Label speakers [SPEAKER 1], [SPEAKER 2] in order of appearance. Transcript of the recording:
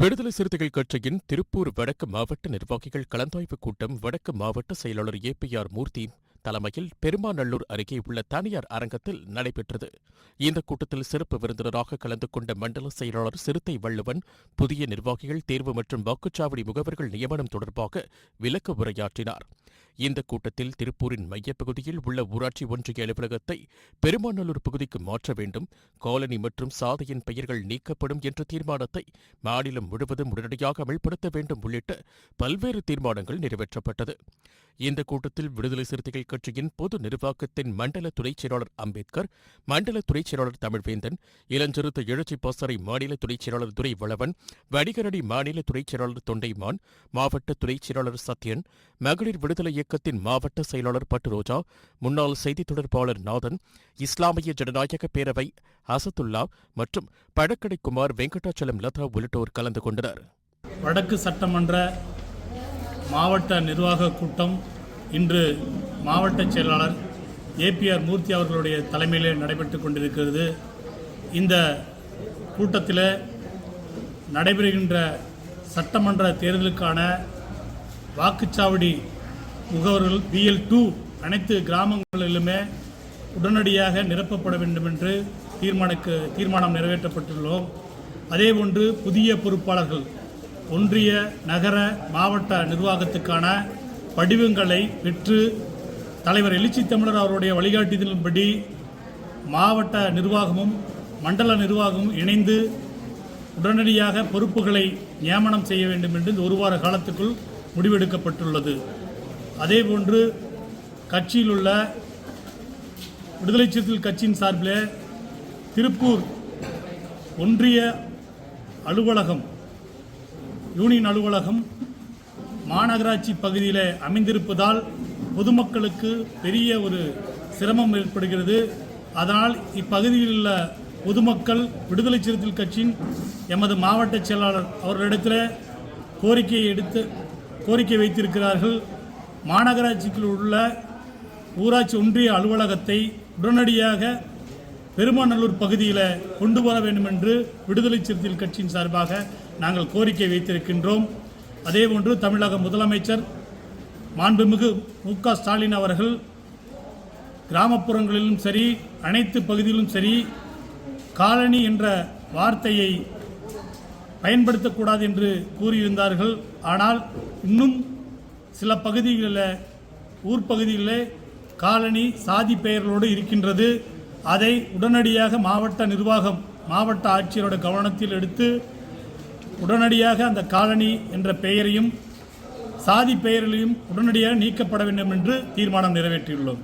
[SPEAKER 1] விடுதலை சிறுத்தைகள் கட்சியின் திருப்பூர் வடக்கு மாவட்ட நிர்வாகிகள் கலந்தாய்வு கூட்டம் வடக்கு மாவட்ட செயலாளர் ஏபிஆர் மூர்த்தி தலைமையில் பெருமாநல்லூர் அருகே உள்ள தனியார் அரங்கத்தில் நடைபெற்றது. இந்த கூட்டத்தில் சிறப்பு விருந்தினராக கலந்து கொண்ட மண்டல செயலாளர் சிறுத்தை வள்ளுவன் புதிய நிர்வாகிகள் தேர்வு மற்றும் வாக்குச்சாவடி முகவர்கள் நியமனம் தொடர்பாக விளக்க உரையாற்றினார். இந்த கூட்டத்தில் திருப்பூரின் மையப்பகுதியில் உள்ள ஊராட்சி ஒன்றிய அலுவலகத்தை பெருமாநல்லூர் பகுதிக்கு மாற்ற வேண்டும், காலனி மற்றும் சாலையின் பெயர்கள் நீக்கப்படும் என்ற தீர்மானத்தை மாநிலம் முழுவதும் உடனடியாக அமல்படுத்த வேண்டும் உள்ளிட்ட பல்வேறு தீர்மானங்கள் நிறைவேற்றப்பட்டது. இந்த கூட்டத்தில் விடுதலை சிறுத்தைகள் கட்சியின் பொது நிர்வாகத்தின் மண்டல துணைச் செயலாளர் அம்பேத்கர், மண்டல துணைச் செயலாளர் தமிழ்வேந்தன், இளஞ்சிறுத்தை எழுச்சி பாசறை மாநில துணைச் செயலாளர் துரை வளவன், வணிகரணி மாநில துணைச் செயலாளர் தொண்டைமான், மாவட்ட துணைச் செயலாளர் சத்யன், மகளிர் விடுதலை இயக்கத்தின் மாவட்ட செயலாளர் பட்டுரோஜா, முன்னாள் செய்தி தொடர்பாளர் நாதன், இஸ்லாமிய ஜனநாயக பேரவை அசத்துல்லா மற்றும் பழக்கடை குமார் வெங்கடாச்சலம் லதா உள்ளிட்டோர் கலந்து கொண்டனர்.
[SPEAKER 2] வடக்கு சட்டமன்ற மாவட்ட நிர்வாக கூட்டம் இன்று மாவட்ட செயலாளர் ஏபிஆர் மூர்த்தி அவர்களுடைய தலைமையிலே நடைபெற்றுக் கொண்டிருக்கிறது. இந்த கூட்டத்தில் நடைபெறுகின்ற சட்டமன்ற தேர்தலுக்கான வாக்குச்சாவடி முகவர்கள் BL2 அனைத்து கிராமங்களிலுமே உடனடியாக நிரப்பப்பட வேண்டும் என்று தீர்மானம் நிறைவேற்றப்பட்டுள்ளோம். அதேபோன்று புதிய பொறுப்பாளர்கள் ஒன்றிய நகர மாவட்ட நிர்வாகத்துக்கான படிவங்களை பெற்று தலைவர் எழுச்சி தமிழர் அவருடைய வழிகாட்டுதலின்படி மாவட்ட நிர்வாகமும் மண்டல நிர்வாகமும் இணைந்து உடனடியாக பொறுப்புகளை நியமனம் செய்ய வேண்டும் என்று இந்த ஒரு வார காலத்துக்குள் முடிவெடுக்கப்பட்டுள்ளது. அதேபோன்று கட்சியில் உள்ள விடுதலை சிறுத்தைகள் கட்சியின் சார்பில் திருப்பூர் ஒன்றிய அலுவலகம் யூனியன் அலுவலகம் மாநகராட்சி பகுதியில் அமைந்திருப்பதால் பொதுமக்களுக்கு பெரிய ஒரு சிரமம் ஏற்படுகிறது. அதனால் இப்பகுதியில் உள்ள பொதுமக்கள் விடுதலை சிறுத்தைகள் கட்சியின் எமது மாவட்ட செயலாளர் அவர்களிடத்தில் கோரிக்கை வைத்திருக்கிறார்கள். மாநகராட்சிக்குள் உள்ள ஊராட்சி ஒன்றிய அலுவலகத்தை உடனடியாக பெருமாநல்லூர் பகுதியில் கொண்டு வர வேண்டும் என்று விடுதலை சிறுத்தைகள் கட்சியின் சார்பாக நாங்கள் கோரிக்கை வைத்திருக்கின்றோம். அதேபோன்று தமிழக முதலமைச்சர் மாண்புமிகு மு.க. ஸ்டாலின் அவர்கள் கிராமப்புறங்களிலும் சரி அனைத்து பகுதியிலும் சரி காலனி என்ற வார்த்தையை பயன்படுத்தக்கூடாது என்று கூறியிருந்தார்கள். ஆனால் இன்னும் சில பகுதிகளில் ஊர் பகுதிகளில் காலனி சாதி பெயர்களோடு இருக்கின்றது. அதை உடனடியாக மாவட்ட நிர்வாகம் மாவட்ட ஆட்சியரோட கவனத்தில் எடுத்து உடனடியாக அந்த காலனி என்ற பெயரையும் சாதி பெயர்களையும் உடனடியாக நீக்கப்பட வேண்டும் என்று தீர்மானம் நிறைவேற்றியுள்ளோம்.